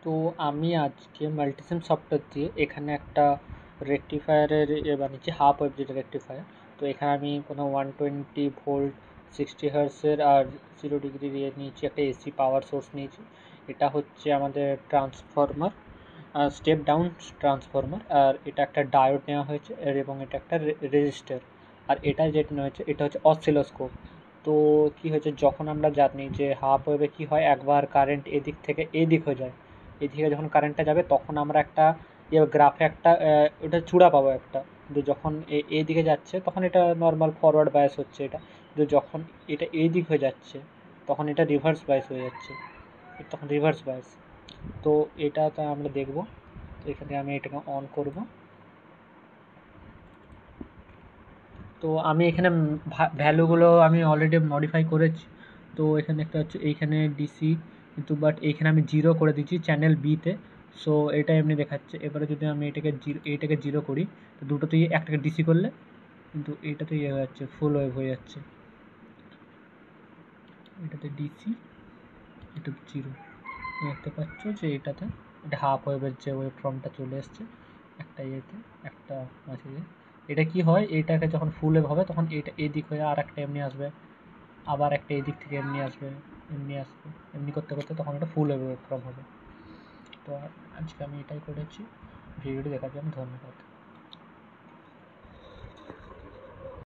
তো আমি আজকে মাল্টিসিম সফটওয়্যার দিয়ে এখানে একটা রেকটিফায়ারের বানিয়েছি, হাফ ওয়েভ যেটা রেকটিফায়ার। তো এখানে আমি কোনো 120 ভোল্ট 60 হার্টসের আর 0 ডিগ্রি নিয়েছি, একটা এসি পাওয়ার সোর্স নিয়েছি। এটা হচ্ছে আমাদের ট্রান্সফরমার, স্টেপ ডাউন ট্রান্সফরমার। আর এটা একটা ডায়োড নেওয়া হয়েছে এবং এটা একটা রেজিস্টার। আর এটা যেটা নেওয়া হয়েছে এটা হচ্ছে অসিলোস্কোপ। তো কী হয়েছে, যখন আমরা জানি যে হাফ ওয়েভে কী হয়, একবার কারেন্ট এদিক থেকে এদিক হয়ে যায়, এদিকে যখন কারেন্টটা যাবে তখন আমরা একটা গ্রাফে একটা ওটা চূড়া পাবো একটা। কিন্তু যখন এই দিকে যাচ্ছে তখন এটা নর্মাল ফরওয়ার্ড বায়াস হচ্ছে এটা। কিন্তু যখন এটা এই দিক হয়ে যাচ্ছে তখন এটা রিভার্স বায়াস হয়ে যাচ্ছে, তখন রিভার্স বায়াস। তো এটা তো আমরা দেখব। তো এখানে আমি এটাকে অন করব। তো আমি এখানে ভ্যালুগুলো আমি অলরেডি মডিফাই করেছি। তো এখানে একটা হচ্ছে এইখানে ডিসি, কিন্তু বাট এইখানে আমি 0 করে দিচ্ছি চ্যানেল বিতে। সো এটা এমনি দেখাচ্ছে। এবারে যদি আমি এইটাকে 0 করি, তো দুটোতেই একটাকে ডিসি করলে কিন্তু এইটাতে ইয়ে হয়ে যাচ্ছে, ফুল ওয়েভ হয়ে যাচ্ছে। এটাতে ডিসি, এটা 0। দেখতে পাচ্ছ যে এটাতে এটা হাফ ওয়েভের যে ওয়েভ ফর্মটা চলে এসছে একটা ইয়েতে, একটা মাঝে। এটা কি হয়, এটাকে যখন ফুল ওয়েভ হবে তখন এটা এদিক হয়ে আর একটা এমনি আসবে, আবার একটা এদিক থেকে এমনি আসবে, এমনি আসবে, এমনি করতে করতে তখন এটা ফুল ওয়েভ ফর্ম হবে। তো আজকে আমি এটাই করেছি। ভিডিওটি দেখার জন্য ধন্যবাদ।